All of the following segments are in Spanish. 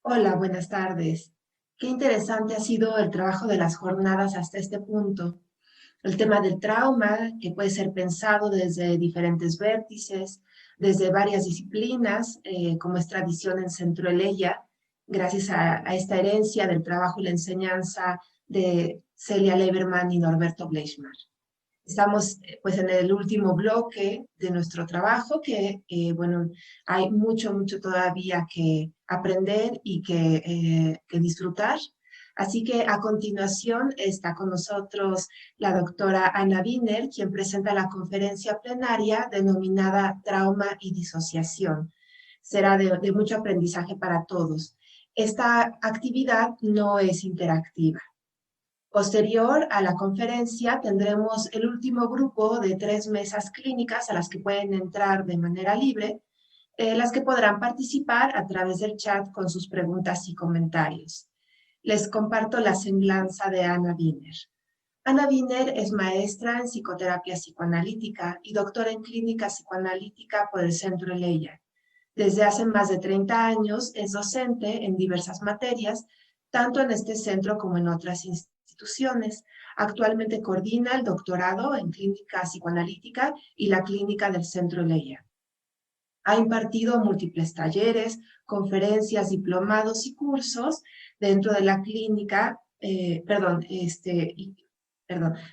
Hola, buenas tardes. Qué interesante ha sido el trabajo de las jornadas hasta este punto. El tema del trauma, que puede ser pensado desde diferentes vértices, desde varias disciplinas, como es tradición en Centro Eleya, gracias a esta herencia del trabajo y la enseñanza de Celia Leiberman y Norberto Bleichmar. Estamos pues en el último bloque de nuestro trabajo bueno, hay mucho todavía que aprender y que disfrutar. Así que a continuación está con nosotros la doctora Ana Wiener, quien presenta la conferencia plenaria denominada Trauma y Disociación. Será de mucho aprendizaje para todos. Esta actividad no es interactiva. Posterior a la conferencia tendremos el último grupo de 3 mesas clínicas a las que pueden entrar de manera libre, las que podrán participar a través del chat con sus preguntas y comentarios. Les comparto la semblanza de Ana Wiener. Ana Wiener es maestra en psicoterapia psicoanalítica y doctora en clínica psicoanalítica por el Centro Eleya. Desde hace más de 30 años es docente en diversas materias, tanto en este centro como en otras instituciones. Actualmente coordina el doctorado en clínica psicoanalítica y la clínica del Centro Eleya. Ha impartido múltiples talleres, conferencias, diplomados y cursos dentro de la clínica,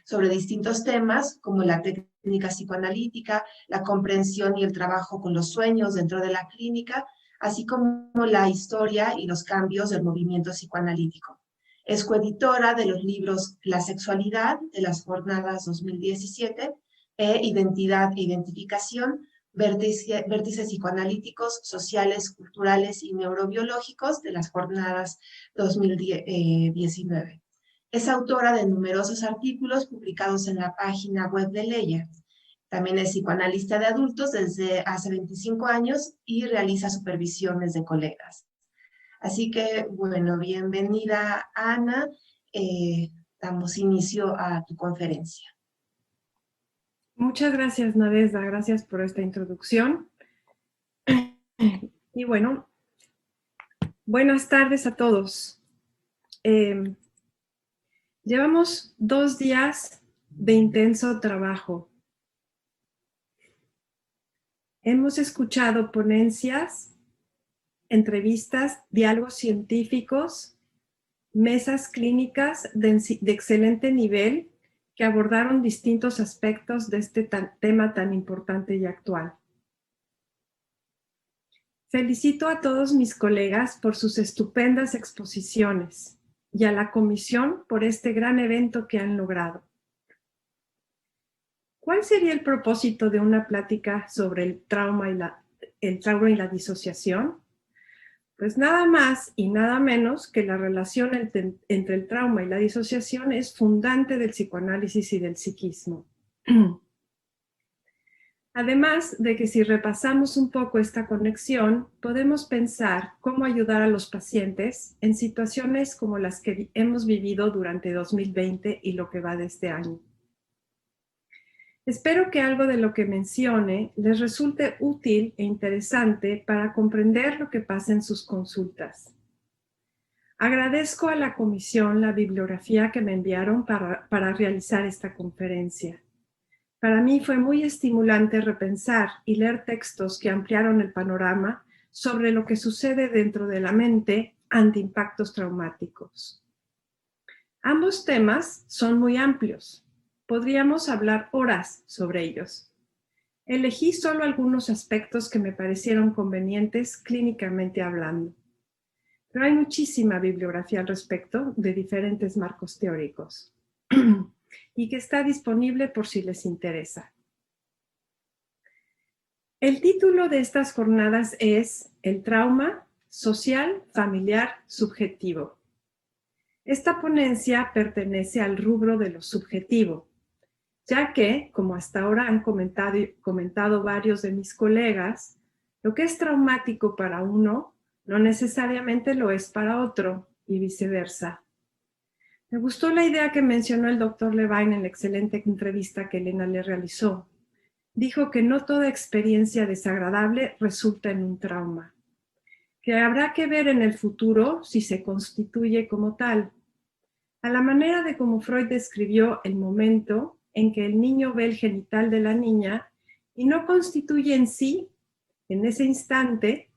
sobre distintos temas como la técnica psicoanalítica, la comprensión y el trabajo con los sueños dentro de la clínica, así como la historia y los cambios del movimiento psicoanalítico. Es coeditora de los libros La sexualidad de las jornadas 2017 e Identidad e identificación, vértices psicoanalíticos, sociales, culturales y neurobiológicos de las jornadas 2019. Es autora de numerosos artículos publicados en la página web de Eleya. También es psicoanalista de adultos desde hace 25 años y realiza supervisiones de colegas. Así que, bueno, bienvenida, Ana. Damos inicio a tu conferencia. Muchas gracias, Nadezhda. Gracias por esta introducción. Y bueno, buenas tardes a todos. Llevamos 2 días de intenso trabajo. Hemos escuchado ponencias, entrevistas, diálogos científicos, mesas clínicas de excelente nivel que abordaron distintos aspectos de este tema tan importante y actual. Felicito a todos mis colegas por sus estupendas exposiciones y a la comisión por este gran evento que han logrado. ¿Cuál sería el propósito de una plática sobre el trauma y la disociación? Pues nada más y nada menos que la relación entre el trauma y la disociación es fundante del psicoanálisis y del psiquismo. Además de que si repasamos un poco esta conexión, podemos pensar cómo ayudar a los pacientes en situaciones como las que hemos vivido durante 2020 y lo que va de este año. Espero que algo de lo que mencione les resulte útil e interesante para comprender lo que pasa en sus consultas. Agradezco a la comisión la bibliografía que me enviaron para realizar esta conferencia. Para mí fue muy estimulante repensar y leer textos que ampliaron el panorama sobre lo que sucede dentro de la mente ante impactos traumáticos. Ambos temas son muy amplios. Podríamos hablar horas sobre ellos. Elegí solo algunos aspectos que me parecieron convenientes clínicamente hablando. Pero hay muchísima bibliografía al respecto de diferentes marcos teóricos y que está disponible por si les interesa. El título de estas jornadas es El trauma social, familiar, subjetivo. Esta ponencia pertenece al rubro de lo subjetivo, ya que, como hasta ahora han comentado varios de mis colegas, lo que es traumático para uno no necesariamente lo es para otro y viceversa. Me gustó la idea que mencionó el doctor Levine en la excelente entrevista que Elena le realizó. Dijo que no toda experiencia desagradable resulta en un trauma. que habrá que ver en el futuro si se constituye como tal, a la manera de como Freud describió el momento en que el niño ve el genital de la niña y no constituye en sí, en ese instante,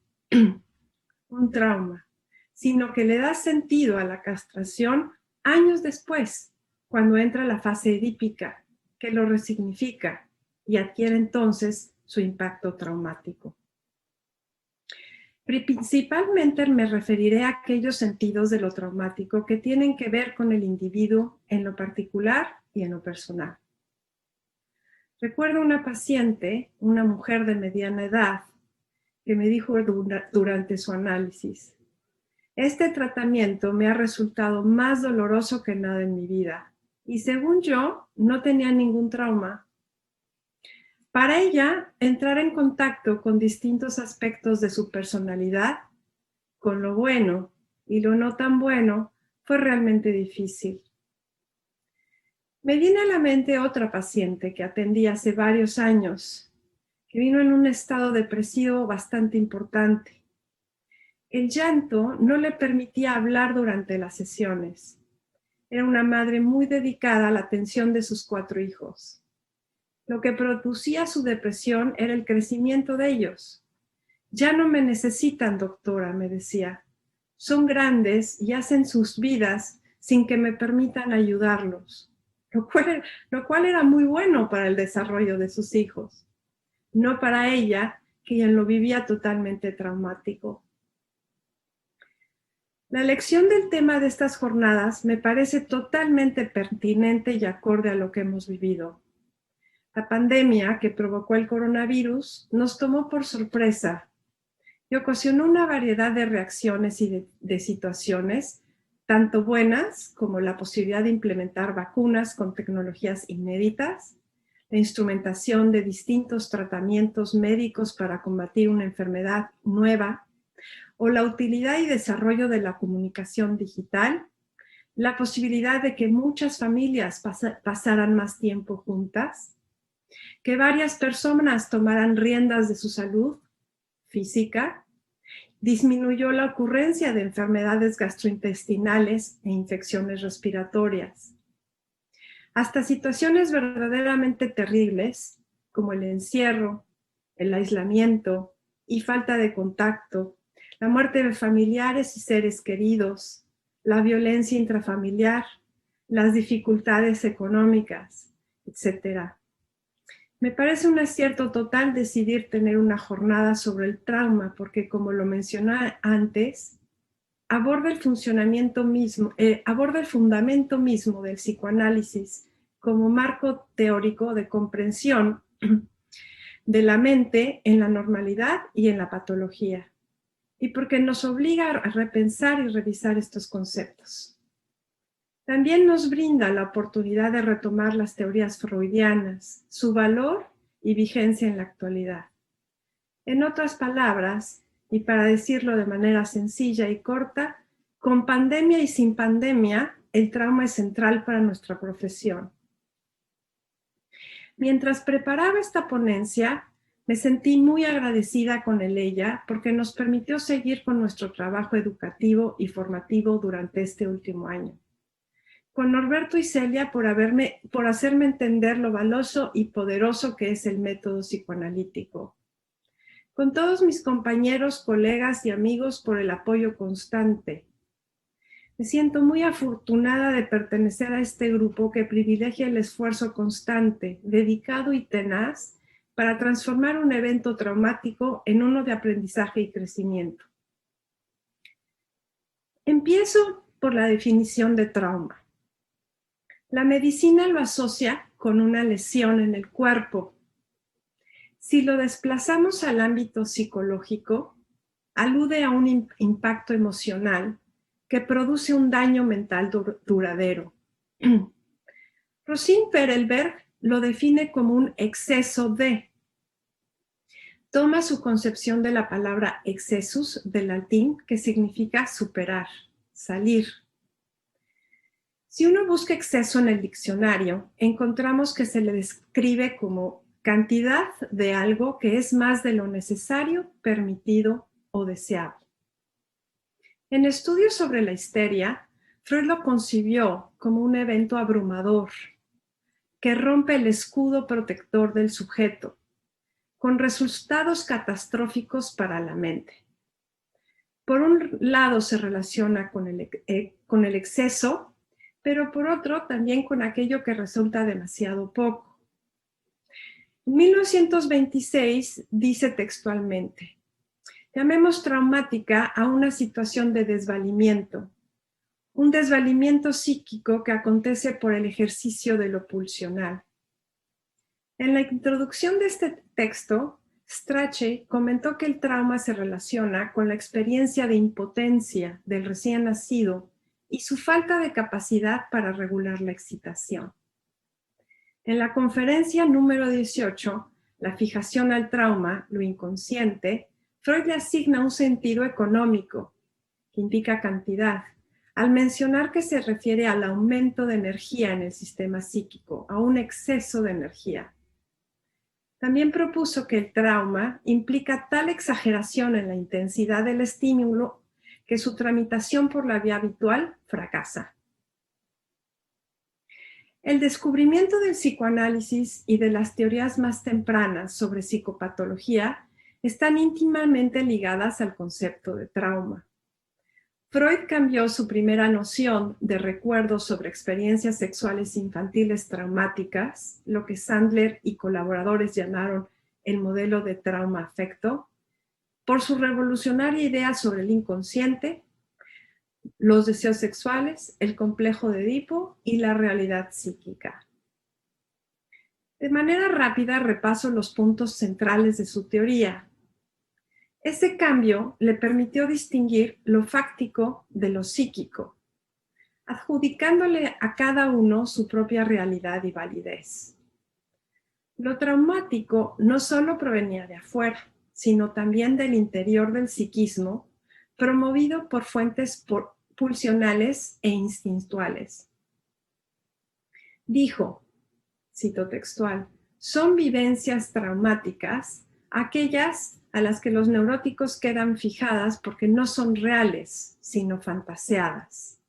un trauma, sino que le da sentido a la castración años después, cuando entra la fase edípica, que lo resignifica y adquiere entonces su impacto traumático. Principalmente me referiré a aquellos sentidos de lo traumático que tienen que ver con el individuo en lo particular y en lo personal. Recuerdo una paciente, una mujer de mediana edad, que me dijo durante su análisis: este tratamiento me ha resultado más doloroso que nada en mi vida y según yo no tenía ningún trauma. Para ella, entrar en contacto con distintos aspectos de su personalidad, con lo bueno y lo no tan bueno, fue realmente difícil. Me viene a la mente otra paciente que atendí hace varios años, que vino en un estado depresivo bastante importante. El llanto no le permitía hablar durante las sesiones. Era una madre muy dedicada a la atención de sus 4 hijos. Lo que producía su depresión era el crecimiento de ellos. Ya no me necesitan, doctora, me decía. Son grandes y hacen sus vidas sin que me permitan ayudarlos, lo cual era muy bueno para el desarrollo de sus hijos, no para ella, quien lo vivía totalmente traumático. La elección del tema de estas jornadas me parece totalmente pertinente y acorde a lo que hemos vivido. La pandemia que provocó el coronavirus nos tomó por sorpresa y ocasionó una variedad de reacciones y de situaciones, tanto buenas como la posibilidad de implementar vacunas con tecnologías inéditas, la instrumentación de distintos tratamientos médicos para combatir una enfermedad nueva, o la utilidad y desarrollo de la comunicación digital, la posibilidad de que muchas familias pasaran más tiempo juntas, que varias personas tomaran riendas de su salud física, disminuyó la ocurrencia de enfermedades gastrointestinales e infecciones respiratorias. Hasta situaciones verdaderamente terribles, como el encierro, el aislamiento y falta de contacto, la muerte de familiares y seres queridos, la violencia intrafamiliar, las dificultades económicas, etc. Me parece un acierto total decidir tener una jornada sobre el trauma porque, como lo mencioné antes, aborda el fundamento mismo del psicoanálisis como marco teórico de comprensión de la mente en la normalidad y en la patología, y porque nos obliga a repensar y revisar estos conceptos. También nos brinda la oportunidad de retomar las teorías freudianas, su valor y vigencia en la actualidad. En otras palabras, y para decirlo de manera sencilla y corta, con pandemia y sin pandemia, el trauma es central para nuestra profesión. Mientras preparaba esta ponencia, me sentí muy agradecida con ella porque nos permitió seguir con nuestro trabajo educativo y formativo durante este último año. Con Norberto y Celia por hacerme entender lo valioso y poderoso que es el método psicoanalítico. Con todos mis compañeros, colegas y amigos por el apoyo constante. Me siento muy afortunada de pertenecer a este grupo que privilegia el esfuerzo constante, dedicado y tenaz para transformar un evento traumático en uno de aprendizaje y crecimiento. Empiezo por la definición de trauma. La medicina lo asocia con una lesión en el cuerpo. Si lo desplazamos al ámbito psicológico, alude a un impacto emocional que produce un daño mental duradero. Rosine Perelberg lo define como un exceso de. Toma su concepción de la palabra excessus del latín, que significa superar, salir. Si uno busca exceso en el diccionario, encontramos que se le describe como cantidad de algo que es más de lo necesario, permitido o deseable. En estudios sobre la histeria, Freud lo concibió como un evento abrumador que rompe el escudo protector del sujeto, con resultados catastróficos para la mente. Por un lado se relaciona con el exceso, pero por otro también con aquello que resulta demasiado poco. En 1926 dice textualmente: llamemos traumática a una situación de desvalimiento, un desvalimiento psíquico que acontece por el ejercicio de lo pulsional. En la introducción de este texto, Strachey comentó que el trauma se relaciona con la experiencia de impotencia del recién nacido y su falta de capacidad para regular la excitación. En la conferencia número 18, La fijación al trauma, lo inconsciente, Freud le asigna un sentido económico, que indica cantidad, al mencionar que se refiere al aumento de energía en el sistema psíquico, a un exceso de energía. También propuso que el trauma implica tal exageración en la intensidad del estímulo que su tramitación por la vía habitual fracasa. El descubrimiento del psicoanálisis y de las teorías más tempranas sobre psicopatología están íntimamente ligadas al concepto de trauma. Freud cambió su primera noción de recuerdos sobre experiencias sexuales infantiles traumáticas, lo que Sandler y colaboradores llamaron el modelo de trauma-afecto, por su revolucionaria idea sobre el inconsciente, los deseos sexuales, el complejo de Edipo y la realidad psíquica. De manera rápida repaso los puntos centrales de su teoría. Ese cambio le permitió distinguir lo fáctico de lo psíquico, adjudicándole a cada uno su propia realidad y validez. Lo traumático no solo provenía de afuera, sino también del interior del psiquismo, promovido por fuentes pulsionales e instintuales. Dijo, cito textual, son vivencias traumáticas aquellas a las que los neuróticos quedan fijadas porque no son reales, sino fantaseadas.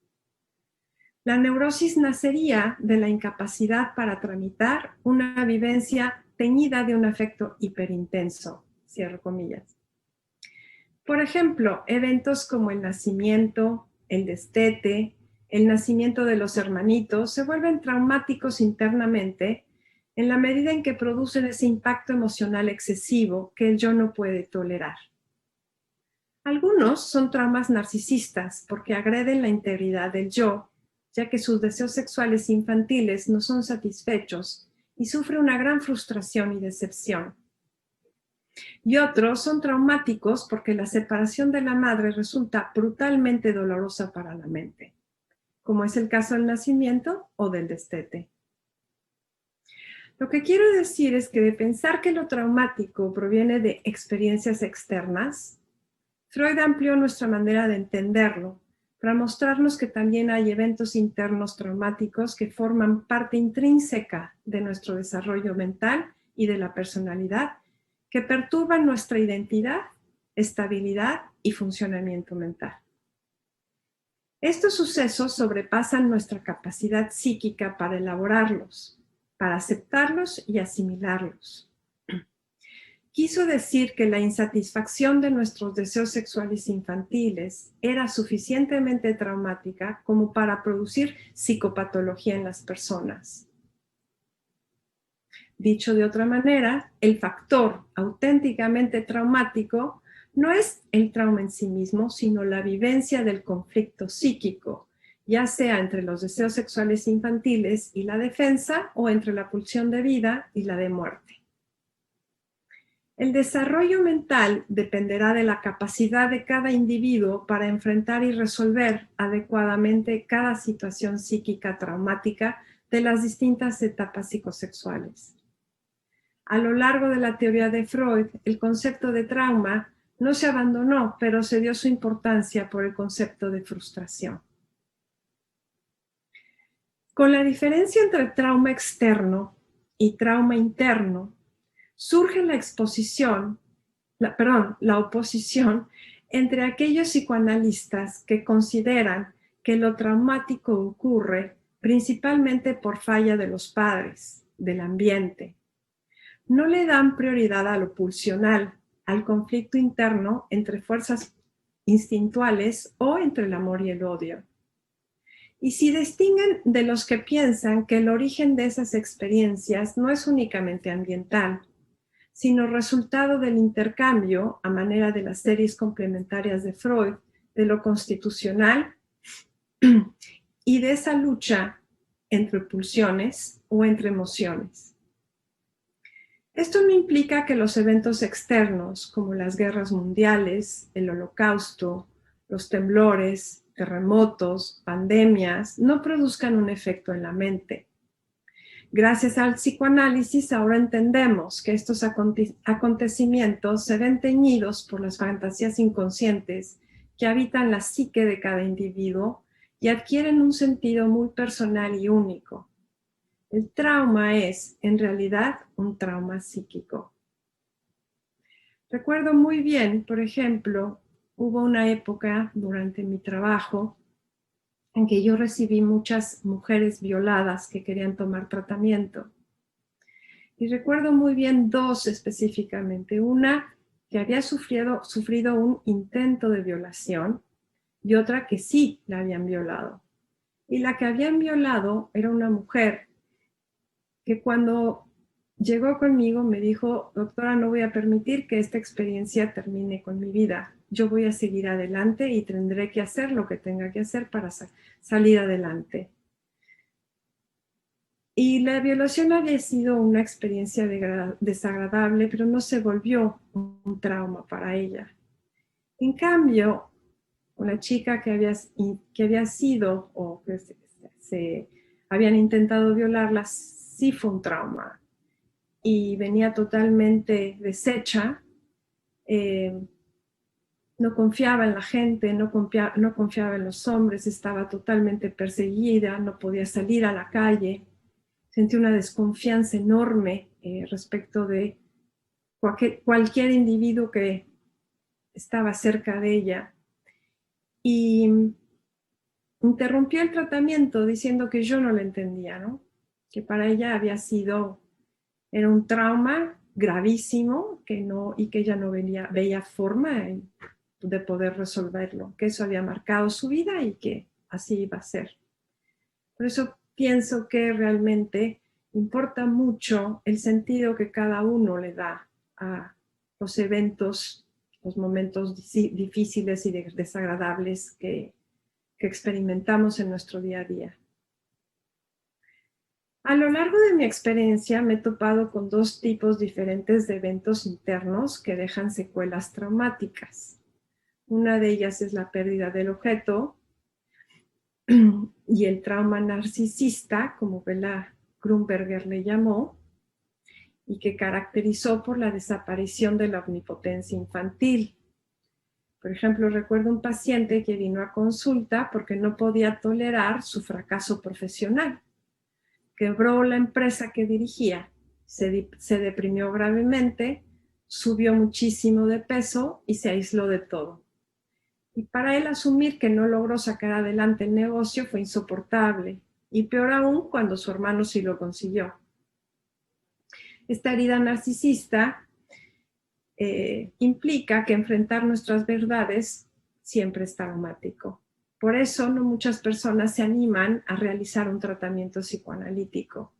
La neurosis nacería de la incapacidad para tramitar una vivencia teñida de un afecto hiperintenso, cierro comillas. Por ejemplo, eventos como el nacimiento, el destete, el nacimiento de los hermanitos se vuelven traumáticos internamente en la medida en que producen ese impacto emocional excesivo que el yo no puede tolerar. Algunos son traumas narcisistas porque agreden la integridad del yo, ya que sus deseos sexuales infantiles no son satisfechos y sufre una gran frustración y decepción. Y otros son traumáticos porque la separación de la madre resulta brutalmente dolorosa para la mente, como es el caso del nacimiento o del destete. Lo que quiero decir es que de pensar que lo traumático proviene de experiencias externas, Freud amplió nuestra manera de entenderlo para mostrarnos que también hay eventos internos traumáticos que forman parte intrínseca de nuestro desarrollo mental y de la personalidad, que perturban nuestra identidad, estabilidad y funcionamiento mental. Estos sucesos sobrepasan nuestra capacidad psíquica para elaborarlos, para aceptarlos y asimilarlos. Quiso decir que la insatisfacción de nuestros deseos sexuales infantiles era suficientemente traumática como para producir psicopatología en las personas. Dicho de otra manera, el factor auténticamente traumático no es el trauma en sí mismo, sino la vivencia del conflicto psíquico, ya sea entre los deseos sexuales infantiles y la defensa o entre la pulsión de vida y la de muerte. El desarrollo mental dependerá de la capacidad de cada individuo para enfrentar y resolver adecuadamente cada situación psíquica traumática de las distintas etapas psicosexuales. A lo largo de la teoría de Freud, el concepto de trauma no se abandonó, pero se dio su importancia por el concepto de frustración. Con la diferencia entre trauma externo y trauma interno, surge la oposición entre aquellos psicoanalistas que consideran que lo traumático ocurre principalmente por falla de los padres, del ambiente. No le dan prioridad a lo pulsional, al conflicto interno entre fuerzas instintuales o entre el amor y el odio. Y si distinguen de los que piensan que el origen de esas experiencias no es únicamente ambiental, sino resultado del intercambio, a manera de las series complementarias de Freud, de lo constitucional y de esa lucha entre pulsiones o entre emociones. Esto no implica que los eventos externos, como las guerras mundiales, el Holocausto, los temblores, terremotos, pandemias, no produzcan un efecto en la mente. Gracias al psicoanálisis ahora entendemos que estos acontecimientos se ven teñidos por las fantasías inconscientes que habitan la psique de cada individuo y adquieren un sentido muy personal y único. El trauma es, en realidad, un trauma psíquico. Recuerdo muy bien, por ejemplo, hubo una época durante mi trabajo en que yo recibí muchas mujeres violadas que querían tomar tratamiento. Y recuerdo muy bien dos específicamente. Una que había sufrido un intento de violación y otra que sí la habían violado. Y la que habían violado era una mujer que cuando llegó conmigo me dijo: doctora, no voy a permitir que esta experiencia termine con mi vida. Yo voy a seguir adelante y tendré que hacer lo que tenga que hacer para salir adelante. Y la violación había sido una experiencia desagradable, pero no se volvió un trauma para ella. En cambio, una chica que había sido o que se habían intentado violarla, sí fue un trauma. Y venía totalmente deshecha, no confiaba en la gente, no confiaba en los hombres, estaba totalmente perseguida, no podía salir a la calle, sentí una desconfianza enorme respecto de cualquier individuo que estaba cerca de ella. Y interrumpió el tratamiento diciendo que yo no lo entendía, ¿no? Que para ella era un trauma gravísimo y que ella no veía forma de poder resolverlo, que eso había marcado su vida y que así iba a ser. Por eso pienso que realmente importa mucho el sentido que cada uno le da a los eventos, los momentos difíciles y desagradables que experimentamos en nuestro día a día. A lo largo de mi experiencia me he topado con dos tipos diferentes de eventos internos que dejan secuelas traumáticas. Una de ellas es la pérdida del objeto y el trauma narcisista, como Bella Grunberger le llamó, y que caracterizó por la desaparición de la omnipotencia infantil. Por ejemplo, recuerdo un paciente que vino a consulta porque no podía tolerar su fracaso profesional. Quebró la empresa que dirigía, se deprimió gravemente, subió muchísimo de peso y se aisló de todo. Y para él asumir que no logró sacar adelante el negocio fue insoportable, y peor aún cuando su hermano sí lo consiguió. Esta herida narcisista implica que enfrentar nuestras verdades siempre es traumático. Por eso no muchas personas se animan a realizar un tratamiento psicoanalítico.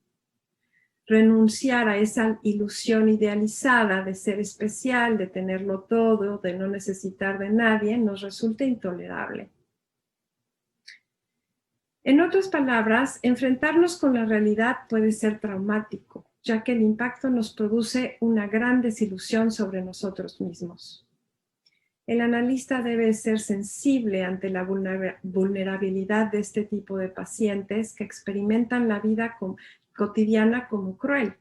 Renunciar a esa ilusión idealizada de ser especial, de tenerlo todo, de no necesitar de nadie, nos resulta intolerable. En otras palabras, enfrentarnos con la realidad puede ser traumático, ya que el impacto nos produce una gran desilusión sobre nosotros mismos. El analista debe ser sensible ante la vulnerabilidad de este tipo de pacientes que experimentan la vida cotidiana como cruel.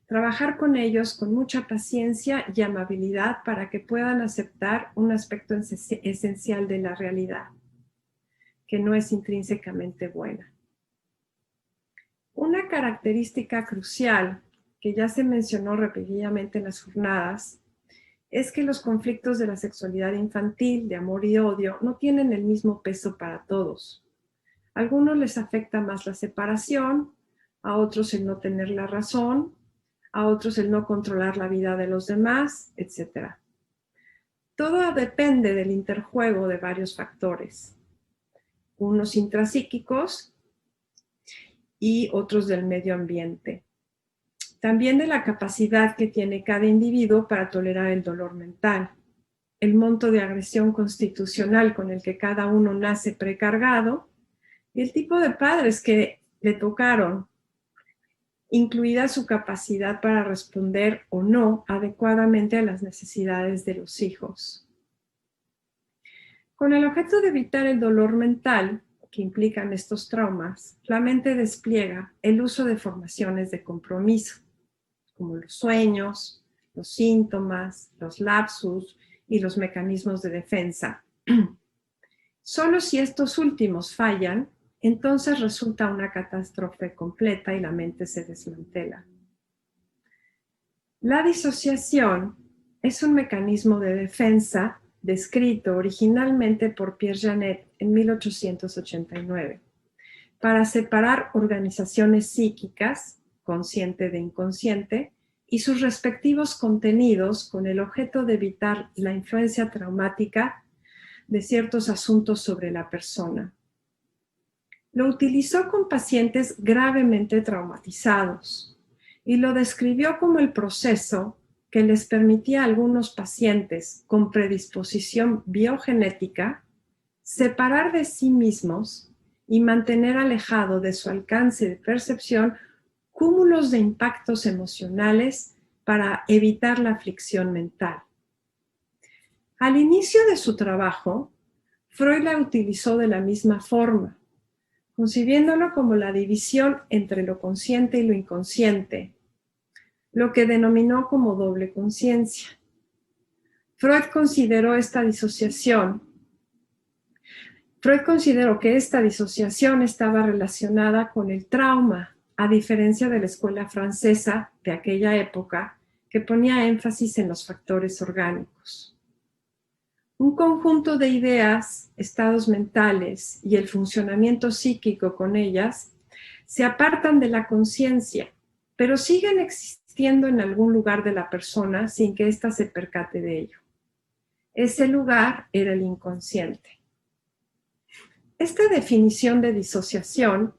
Trabajar con ellos con mucha paciencia y amabilidad para que puedan aceptar un aspecto esencial de la realidad, que no es intrínsecamente buena. Una característica crucial que ya se mencionó repetidamente en las jornadas es que los conflictos de la sexualidad infantil, de amor y odio, no tienen el mismo peso para todos. A algunos les afecta más la separación, a otros el no tener la razón, a otros el no controlar la vida de los demás, etc. Todo depende del interjuego de varios factores, unos intrapsíquicos y otros del medio ambiente. También de la capacidad que tiene cada individuo para tolerar el dolor mental, el monto de agresión constitucional con el que cada uno nace precargado y el tipo de padres que le tocaron, incluida su capacidad para responder o no adecuadamente a las necesidades de los hijos. Con el objeto de evitar el dolor mental que implican estos traumas, la mente despliega el uso de formaciones de compromiso, como los sueños, los síntomas, los lapsus y los mecanismos de defensa. Solo si estos últimos fallan, entonces resulta una catástrofe completa y la mente se desmantela. La disociación es un mecanismo de defensa descrito originalmente por Pierre Janet en 1889 para separar organizaciones psíquicas, consciente de inconsciente, y sus respectivos contenidos con el objeto de evitar la influencia traumática de ciertos asuntos sobre la persona. Lo utilizó con pacientes gravemente traumatizados y lo describió como el proceso que les permitía a algunos pacientes con predisposición biogenética separar de sí mismos y mantener alejado de su alcance de percepción cúmulos de impactos emocionales para evitar la aflicción mental. Al inicio de su trabajo, Freud la utilizó de la misma forma, concibiéndolo como la división entre lo consciente y lo inconsciente, lo que denominó como doble conciencia. Freud consideró que esta disociación estaba relacionada con el trauma, a diferencia de la escuela francesa de aquella época, que ponía énfasis en los factores orgánicos. Un conjunto de ideas, estados mentales y el funcionamiento psíquico con ellas se apartan de la conciencia, pero siguen existiendo en algún lugar de la persona sin que ésta se percate de ello. Ese lugar era el inconsciente. Esta definición de disociación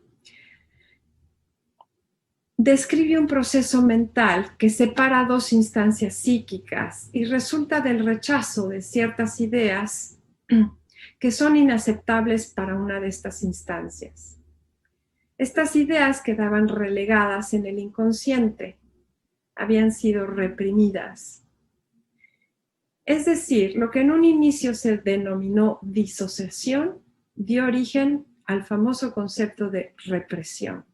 describe un proceso mental que separa dos instancias psíquicas y resulta del rechazo de ciertas ideas que son inaceptables para una de estas instancias. Estas ideas quedaban relegadas en el inconsciente, habían sido reprimidas. Es decir, lo que en un inicio se denominó disociación dio origen al famoso concepto de represión.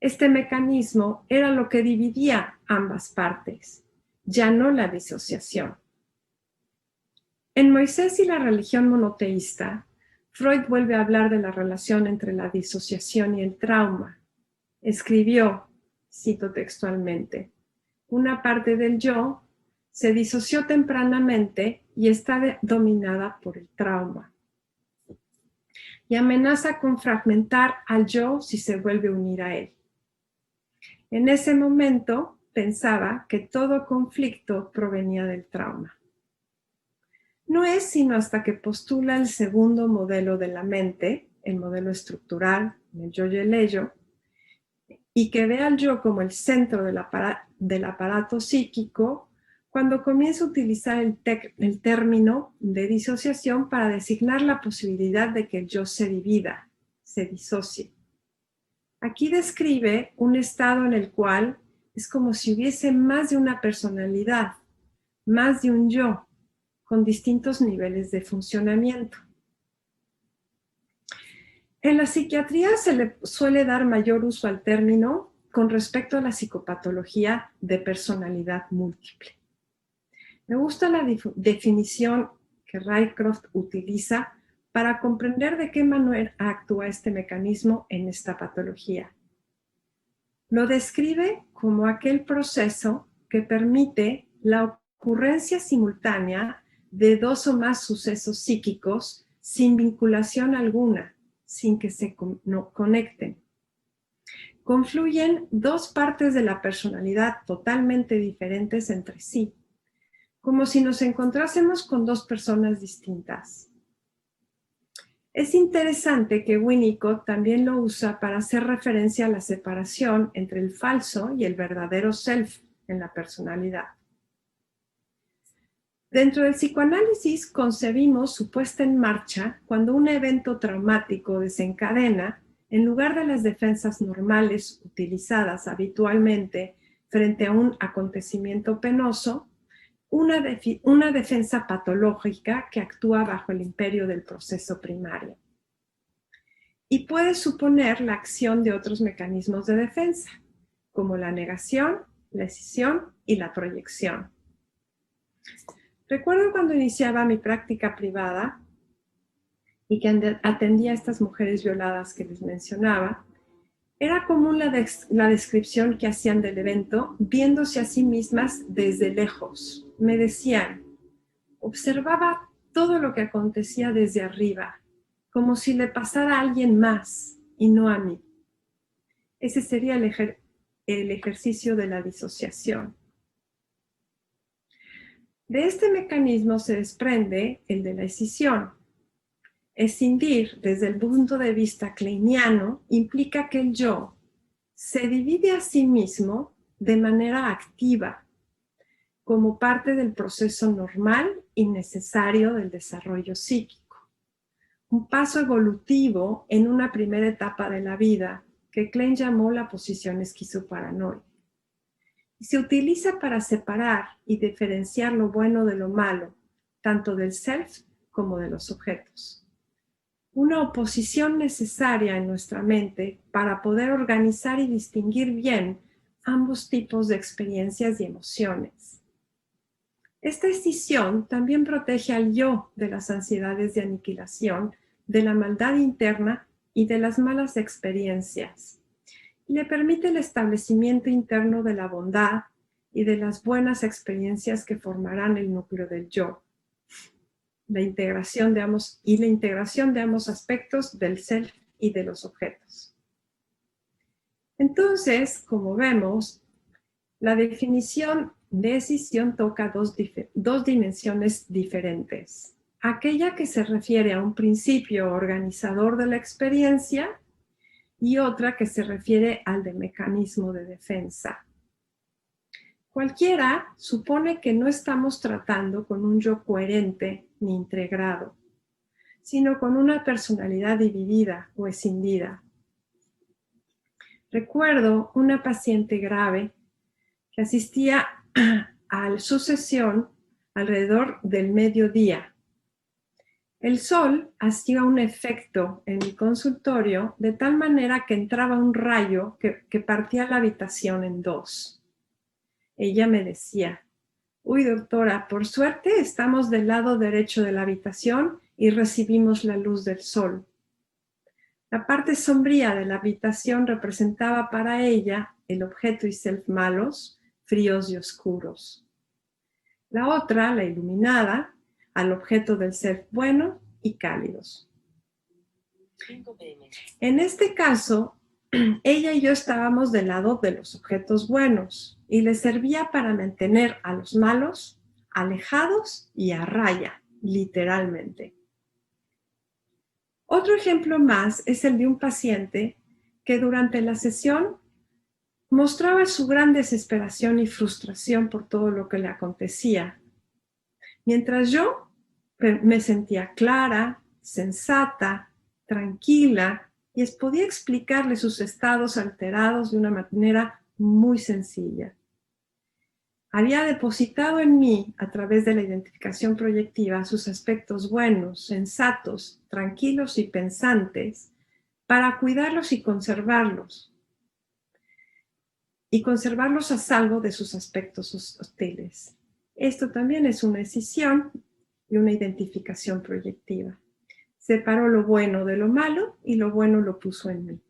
Este mecanismo era lo que dividía ambas partes, ya no la disociación. En Moisés y la religión monoteísta, Freud vuelve a hablar de la relación entre la disociación y el trauma. Escribió, cito textualmente, una parte del yo se disoció tempranamente y está dominada por el trauma. Y amenaza con fragmentar al yo si se vuelve a unir a él. En ese momento pensaba que todo conflicto provenía del trauma. No es sino hasta que postula el segundo modelo de la mente, el modelo estructural, el yo y el ello, y que ve al yo como el centro del aparato psíquico, cuando comienza a utilizar el término de disociación para designar la posibilidad de que el yo se divida, se disocie. Aquí describe un estado en el cual es como si hubiese más de una personalidad, más de un yo, con distintos niveles de funcionamiento. En la psiquiatría se le suele dar mayor uso al término con respecto a la psicopatología de personalidad múltiple. Me gusta la definición que Rycroft utiliza para comprender de qué manera actúa este mecanismo en esta patología. Lo describe como aquel proceso que permite la ocurrencia simultánea de dos o más sucesos psíquicos sin vinculación alguna, sin que se conecten. Confluyen dos partes de la personalidad totalmente diferentes entre sí, como si nos encontrásemos con dos personas distintas. Es interesante que Winnicott también lo usa para hacer referencia a la separación entre el falso y el verdadero self en la personalidad. Dentro del psicoanálisis concebimos su puesta en marcha cuando un evento traumático desencadena, en lugar de las defensas normales utilizadas habitualmente frente a un acontecimiento penoso, una defensa patológica que actúa bajo el imperio del proceso primario. Y puede suponer la acción de otros mecanismos de defensa, como la negación, la escisión y la proyección. Recuerdo cuando iniciaba mi práctica privada y que atendía a estas mujeres violadas que les mencionaba, era común la descripción que hacían del evento viéndose a sí mismas desde lejos. Me decían, observaba todo lo que acontecía desde arriba, como si le pasara a alguien más y no a mí. Ese sería el ejercicio de la disociación. De este mecanismo se desprende el de la escisión. Escindir desde el punto de vista kleiniano implica que el yo se divide a sí mismo de manera activa, como parte del proceso normal y necesario del desarrollo psíquico. Un paso evolutivo en una primera etapa de la vida que Klein llamó la posición esquizoparanoide. Y se utiliza para separar y diferenciar lo bueno de lo malo, tanto del self como de los objetos. Una oposición necesaria en nuestra mente para poder organizar y distinguir bien ambos tipos de experiencias y emociones. Esta escisión también protege al yo de las ansiedades de aniquilación, de la maldad interna y de las malas experiencias. Y le permite el establecimiento interno de la bondad y de las buenas experiencias que formarán el núcleo del yo. La integración de ambos aspectos del self y de los objetos. Entonces, como vemos, la definición de escisión toca dos dimensiones diferentes. Aquella que se refiere a un principio organizador de la experiencia y otra que se refiere al de mecanismo de defensa. Cualquiera supone que no estamos tratando con un yo coherente ni integrado, sino con una personalidad dividida o escindida. Recuerdo una paciente grave que asistía a su sesión alrededor del mediodía. El sol hacía un efecto en mi consultorio de tal manera que entraba un rayo que partía la habitación en dos. Ella me decía, uy doctora, por suerte estamos del lado derecho de la habitación y recibimos la luz del sol. La parte sombría de la habitación representaba para ella el objeto y self malos, fríos y oscuros. La otra, la iluminada, al objeto del self bueno y cálidos. En este caso, ella y yo estábamos del lado de los objetos buenos y les servía para mantener a los malos alejados y a raya, literalmente. Otro ejemplo más es el de un paciente que durante la sesión mostraba su gran desesperación y frustración por todo lo que le acontecía, mientras yo me sentía clara, sensata, tranquila, y podía explicarle sus estados alterados de una manera muy sencilla. Había depositado en mí, a través de la identificación proyectiva, sus aspectos buenos, sensatos, tranquilos y pensantes, para cuidarlos y conservarlos a salvo de sus aspectos hostiles. Esto también es una escisión y una identificación proyectiva. Separó lo bueno de lo malo y lo bueno lo puso en mí.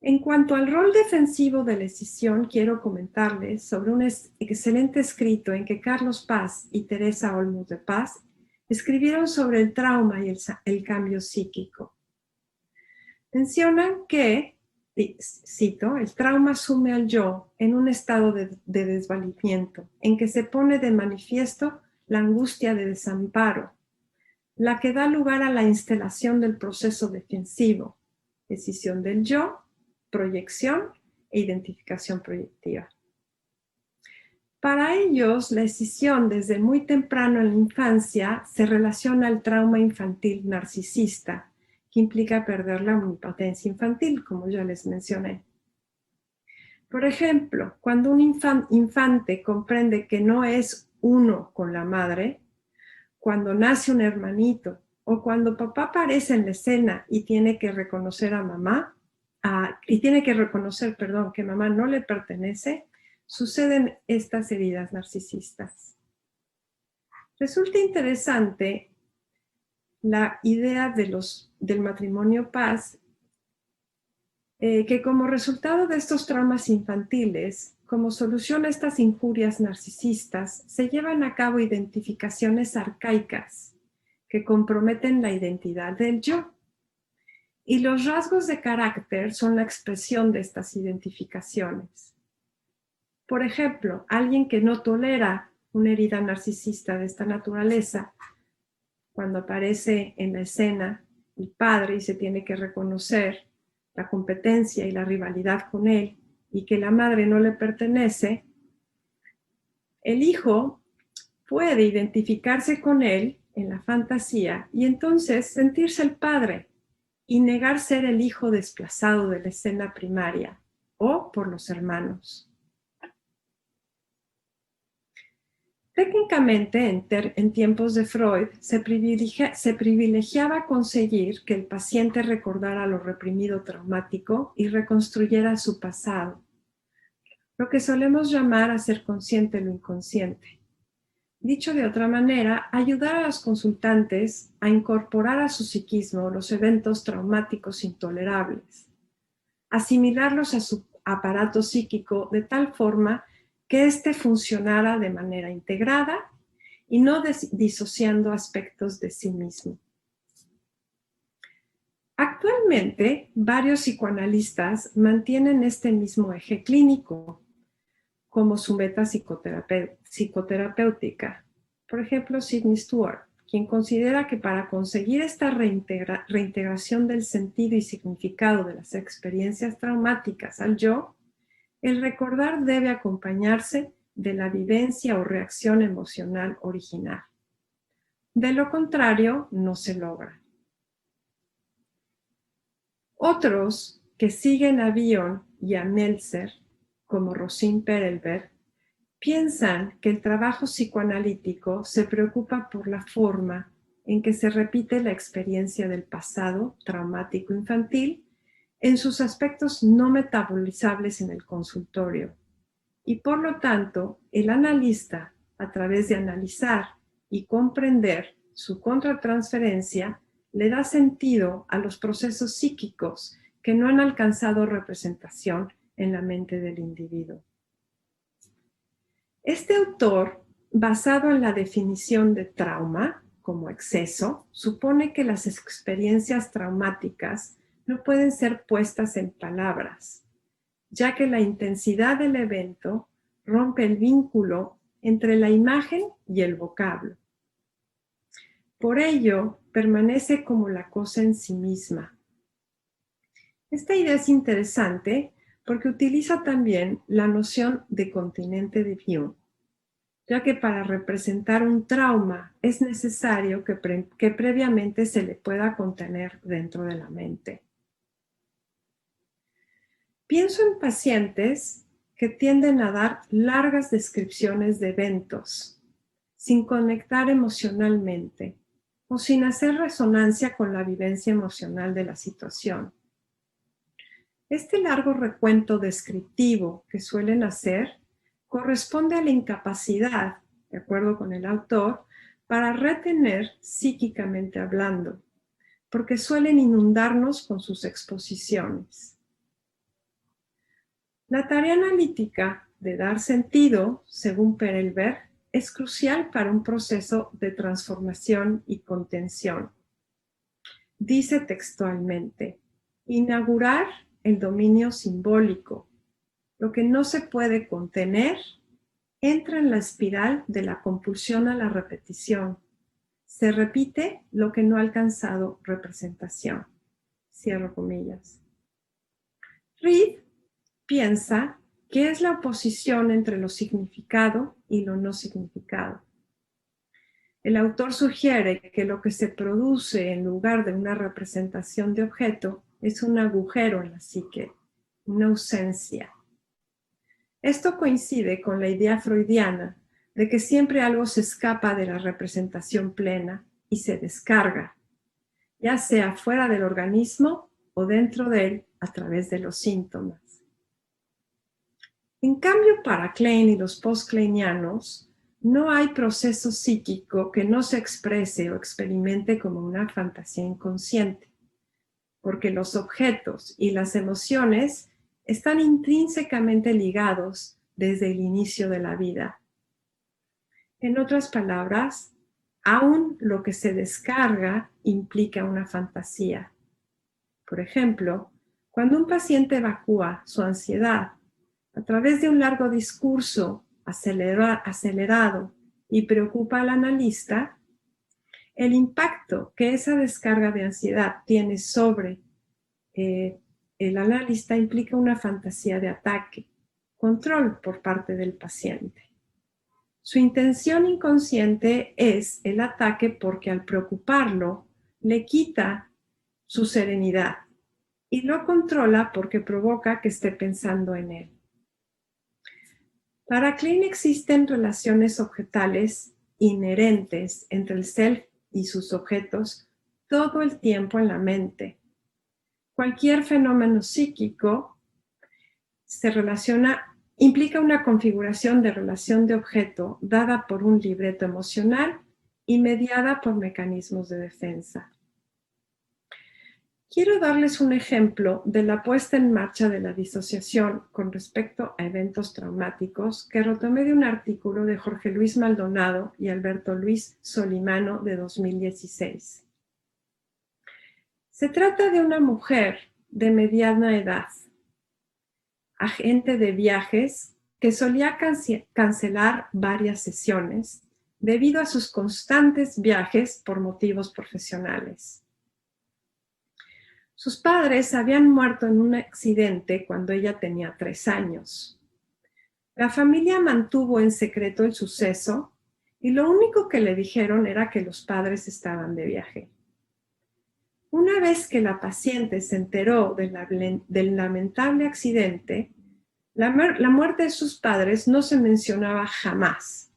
En cuanto al rol defensivo de la escisión, quiero comentarles sobre un excelente escrito en que Carlos Paz y Teresa Olmos de Paz escribieron sobre el trauma y el cambio psíquico. Mencionan que, cito, el trauma sume al yo en un estado de desvalimiento, en que se pone de manifiesto la angustia de desamparo, la que da lugar a la instalación del proceso defensivo, escisión del yo, proyección e identificación proyectiva. Para ellos, la escisión desde muy temprano en la infancia se relaciona al trauma infantil narcisista, que implica perder la omnipotencia infantil, como ya les mencioné. Por ejemplo, cuando un infante comprende que no es uno con la madre, cuando nace un hermanito, o cuando papá aparece en la escena y tiene que reconocer a mamá, que mamá no le pertenece, suceden estas heridas narcisistas. Resulta interesante la idea del matrimonio paz, que como resultado de estos traumas infantiles, como solución a estas injurias narcisistas, se llevan a cabo identificaciones arcaicas que comprometen la identidad del yo. Y los rasgos de carácter son la expresión de estas identificaciones. Por ejemplo, alguien que no tolera una herida narcisista de esta naturaleza, cuando aparece en la escena el padre y se tiene que reconocer la competencia y la rivalidad con él y que la madre no le pertenece, el hijo puede identificarse con él en la fantasía y entonces sentirse el padre y negar ser el hijo desplazado de la escena primaria o por los hermanos. Técnicamente, en tiempos de Freud, se privilegiaba conseguir que el paciente recordara lo reprimido traumático y reconstruyera su pasado, lo que solemos llamar hacer consciente lo inconsciente. Dicho de otra manera, ayudar a los consultantes a incorporar a su psiquismo los eventos traumáticos intolerables, asimilarlos a su aparato psíquico de tal forma que éste funcionara de manera integrada y no disociando aspectos de sí mismo. Actualmente, varios psicoanalistas mantienen este mismo eje clínico como su meta psicoterapéutica. Por ejemplo, Sidney Stewart, quien considera que para conseguir esta reintegración del sentido y significado de las experiencias traumáticas al yo, el recordar debe acompañarse de la vivencia o reacción emocional original. De lo contrario, no se logra. Otros que siguen a Bion y a Meltzer, como Rosine Perelberg, piensan que el trabajo psicoanalítico se preocupa por la forma en que se repite la experiencia del pasado traumático infantil en sus aspectos no metabolizables en el consultorio. Y por lo tanto, el analista, a través de analizar y comprender su contratransferencia, le da sentido a los procesos psíquicos que no han alcanzado representación en la mente del individuo. Este autor, basado en la definición de trauma como exceso, supone que las experiencias traumáticas no pueden ser puestas en palabras, ya que la intensidad del evento rompe el vínculo entre la imagen y el vocablo. Por ello, permanece como la cosa en sí misma. Esta idea es interesante porque utiliza también la noción de continente de Bion, ya que para representar un trauma es necesario que previamente se le pueda contener dentro de la mente. Pienso en pacientes que tienden a dar largas descripciones de eventos, sin conectar emocionalmente o sin hacer resonancia con la vivencia emocional de la situación. Este largo recuento descriptivo que suelen hacer corresponde a la incapacidad, de acuerdo con el autor, para retener psíquicamente hablando, porque suelen inundarnos con sus exposiciones. La tarea analítica de dar sentido, según Perelberg, es crucial para un proceso de transformación y contención. Dice textualmente, inaugurar el dominio simbólico. Lo que no se puede contener entra en la espiral de la compulsión a la repetición. Se repite lo que no ha alcanzado representación. Cierro comillas. Reed piensa que es la oposición entre lo significado y lo no significado. El autor sugiere que lo que se produce en lugar de una representación de objeto es un agujero en la psique, una ausencia. Esto coincide con la idea freudiana de que siempre algo se escapa de la representación plena y se descarga, ya sea fuera del organismo o dentro de él a través de los síntomas. En cambio, para Klein y los post-kleinianos, no hay proceso psíquico que no se exprese o experimente como una fantasía inconsciente, porque los objetos y las emociones están intrínsecamente ligados desde el inicio de la vida. En otras palabras, aún lo que se descarga implica una fantasía. Por ejemplo, cuando un paciente evacúa su ansiedad a través de un largo discurso acelerado y preocupa al analista, el impacto que esa descarga de ansiedad tiene sobre el analista implica una fantasía de ataque, control por parte del paciente. Su intención inconsciente es el ataque porque al preocuparlo le quita su serenidad y lo controla porque provoca que esté pensando en él. Para Klein existen relaciones objetales inherentes entre el self y sus objetos todo el tiempo en la mente. Cualquier fenómeno psíquico implica una configuración de relación de objeto dada por un libreto emocional y mediada por mecanismos de defensa. Quiero darles un ejemplo de la puesta en marcha de la disociación con respecto a eventos traumáticos que retomé de un artículo de Jorge Luis Maldonado y Alberto Luis Solimano de 2016. Se trata de una mujer de mediana edad, agente de viajes, que solía cancelar varias sesiones debido a sus constantes viajes por motivos profesionales. Sus padres habían muerto en un accidente cuando ella tenía 3 años. La familia mantuvo en secreto el suceso y lo único que le dijeron era que los padres estaban de viaje. Una vez que la paciente se enteró del lamentable accidente, la muerte de sus padres no se mencionaba jamás.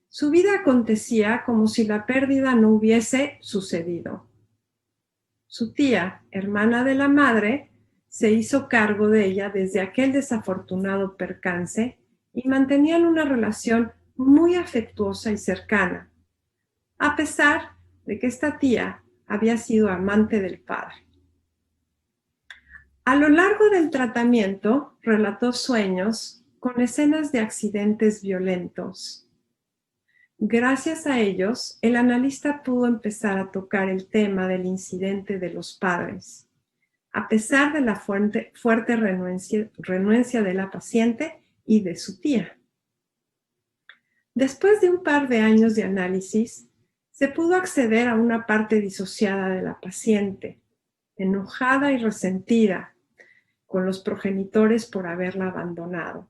Su vida acontecía como si la pérdida no hubiese sucedido. Su tía, hermana de la madre, se hizo cargo de ella desde aquel desafortunado percance y mantenían una relación muy afectuosa y cercana, a pesar de que esta tía había sido amante del padre. A lo largo del tratamiento, relató sueños con escenas de accidentes violentos. Gracias a ellos, el analista pudo empezar a tocar el tema del incidente de los padres, a pesar de la fuerte renuencia de la paciente y de su tía. Después de un par de años de análisis, se pudo acceder a una parte disociada de la paciente, enojada y resentida con los progenitores por haberla abandonado.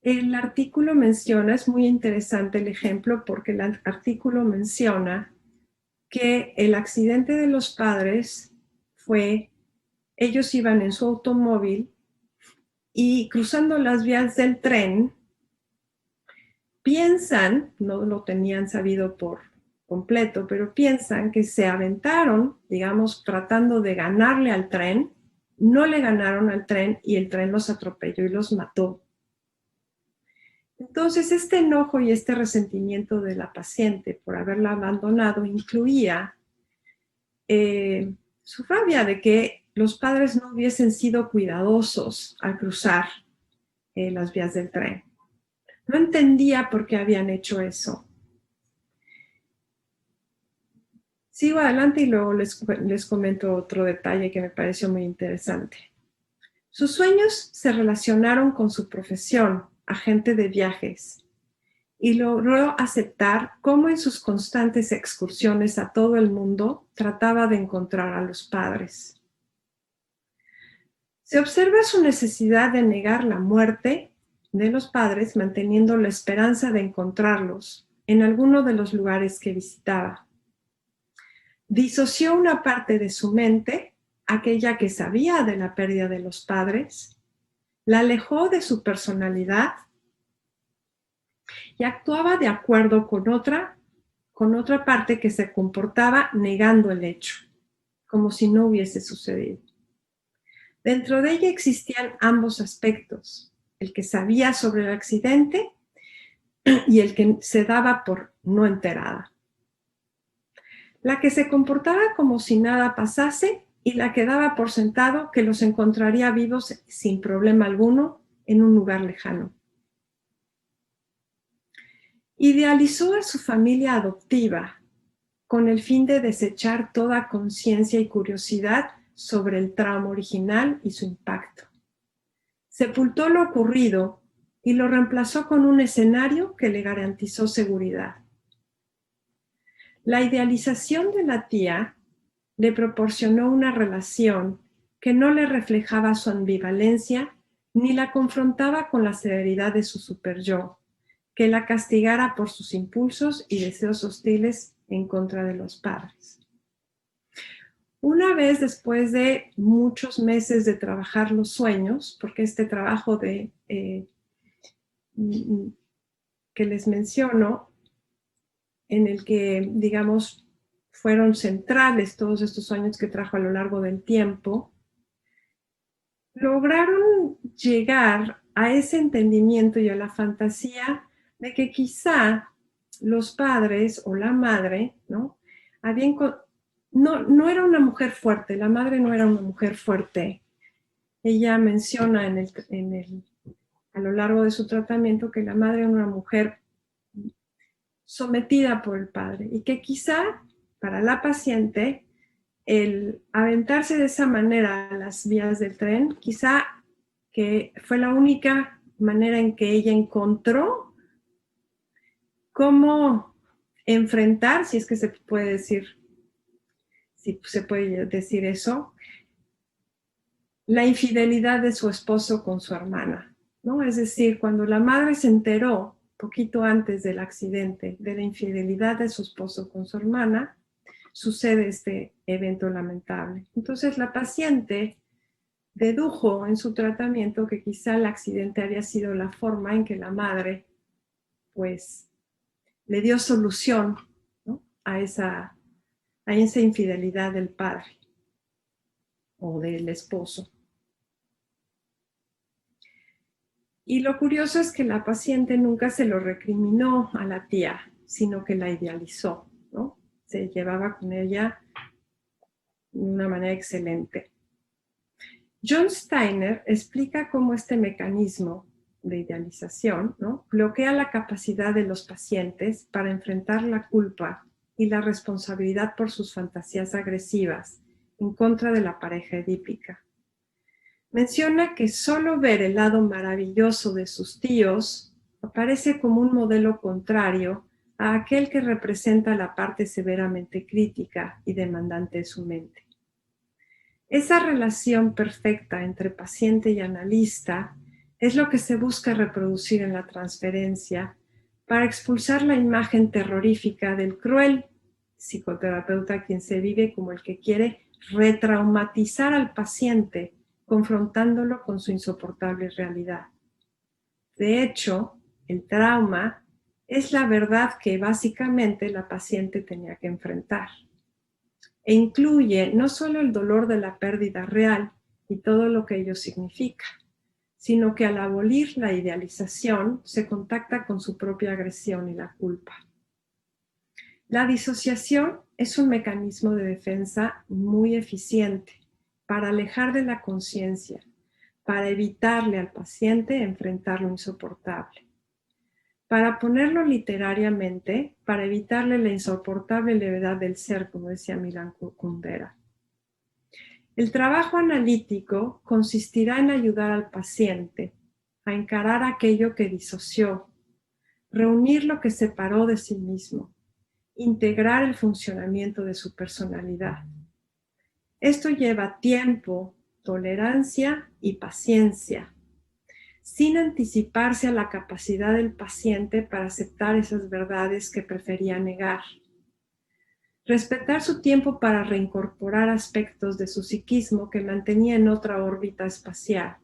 El artículo menciona, es muy interesante el ejemplo porque el artículo menciona que el accidente de los padres fue, ellos iban en su automóvil y cruzando las vías del tren, piensan, no lo tenían sabido por completo, pero piensan que se aventaron, digamos, tratando de ganarle al tren, no le ganaron al tren y el tren los atropelló y los mató. Entonces, este enojo y este resentimiento de la paciente por haberla abandonado incluía su rabia de que los padres no hubiesen sido cuidadosos al cruzar las vías del tren. No entendía por qué habían hecho eso. Sigo adelante y luego les comento otro detalle que me pareció muy interesante. Sus sueños se relacionaron con su profesión, agente de viajes, y logró aceptar cómo en sus constantes excursiones a todo el mundo trataba de encontrar a los padres. Se observa su necesidad de negar la muerte de los padres, manteniendo la esperanza de encontrarlos en alguno de los lugares que visitaba. Disoció una parte de su mente, aquella que sabía de la pérdida de los padres, la alejó de su personalidad y actuaba de acuerdo con otra parte que se comportaba negando el hecho, como si no hubiese sucedido. Dentro de ella existían ambos aspectos, el que sabía sobre el accidente y el que se daba por no enterada. La que se comportaba como si nada pasase y la que daba por sentado que los encontraría vivos sin problema alguno en un lugar lejano. Idealizó a su familia adoptiva con el fin de desechar toda conciencia y curiosidad sobre el trauma original y su impacto. Sepultó lo ocurrido y lo reemplazó con un escenario que le garantizó seguridad. La idealización de la tía le proporcionó una relación que no le reflejaba su ambivalencia ni la confrontaba con la severidad de su superyo, que la castigara por sus impulsos y deseos hostiles en contra de los padres. Una vez después de muchos meses de trabajar los sueños, porque este trabajo que les menciono, en el que, digamos, fueron centrales todos estos sueños que trajo a lo largo del tiempo, lograron llegar a ese entendimiento y a la fantasía de que quizá los padres o la madre, ¿no? No era una mujer fuerte, la madre no era una mujer fuerte. Ella menciona a lo largo de su tratamiento que la madre era una mujer sometida por el padre y que quizá para la paciente el aventarse de esa manera a las vías del tren, quizá que fue la única manera en que ella encontró cómo enfrentar, si es que se puede decir eso, la infidelidad de su esposo con su hermana, ¿no? Es decir, cuando la madre se enteró poquito antes del accidente de la infidelidad de su esposo con su hermana, sucede este evento lamentable. Entonces la paciente dedujo en su tratamiento que quizá el accidente había sido la forma en que la madre, pues, le dio solución, ¿no? a esa infidelidad del padre o del esposo. Y lo curioso es que la paciente nunca se lo recriminó a la tía, sino que la idealizó, ¿no? Se llevaba con ella de una manera excelente. John Steiner explica cómo este mecanismo de idealización, ¿no? bloquea la capacidad de los pacientes para enfrentar la culpa y la responsabilidad por sus fantasías agresivas en contra de la pareja edípica. Menciona que solo ver el lado maravilloso de sus tíos aparece como un modelo contrario a aquel que representa la parte severamente crítica y demandante de su mente. Esa relación perfecta entre paciente y analista es lo que se busca reproducir en la transferencia para expulsar la imagen terrorífica del cruel psicoterapeuta quien se vive como el que quiere retraumatizar al paciente confrontándolo con su insoportable realidad. De hecho, el trauma es la verdad que básicamente la paciente tenía que enfrentar. E incluye no solo el dolor de la pérdida real y todo lo que ello significa, sino que al abolir la idealización se contacta con su propia agresión y la culpa. La disociación es un mecanismo de defensa muy eficiente para alejar de la conciencia, para evitarle al paciente enfrentar lo insoportable. Para ponerlo literariamente, para evitarle la insoportable levedad del ser, como decía Milan Kundera. El trabajo analítico consistirá en ayudar al paciente a encarar aquello que disoció, reunir lo que separó de sí mismo, integrar el funcionamiento de su personalidad. Esto lleva tiempo, tolerancia y paciencia, sin anticiparse a la capacidad del paciente para aceptar esas verdades que prefería negar. Respetar su tiempo para reincorporar aspectos de su psiquismo que mantenía en otra órbita espacial.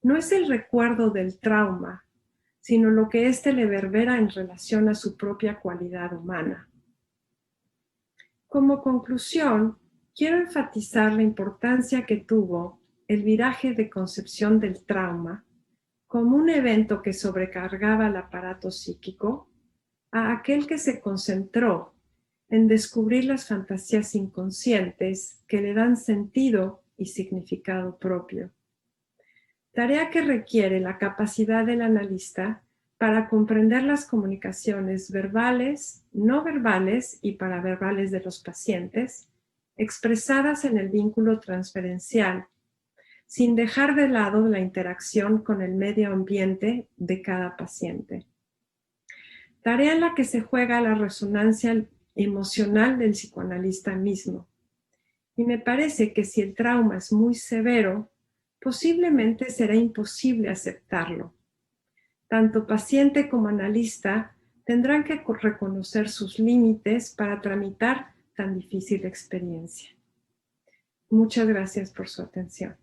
No es el recuerdo del trauma, sino lo que éste le verbera en relación a su propia cualidad humana. Como conclusión, quiero enfatizar la importancia que tuvo el viraje de concepción del trauma como un evento que sobrecargaba el aparato psíquico a aquel que se concentró en descubrir las fantasías inconscientes que le dan sentido y significado propio. Tarea que requiere la capacidad del analista para comprender las comunicaciones verbales, no verbales y paraverbales de los pacientes, expresadas en el vínculo transferencial, sin dejar de lado la interacción con el medio ambiente de cada paciente. Tarea en la que se juega la resonancia emocional del psicoanalista mismo. Y me parece que si el trauma es muy severo, posiblemente será imposible aceptarlo. Tanto paciente como analista tendrán que reconocer sus límites para tramitar tan difícil experiencia. Muchas gracias por su atención.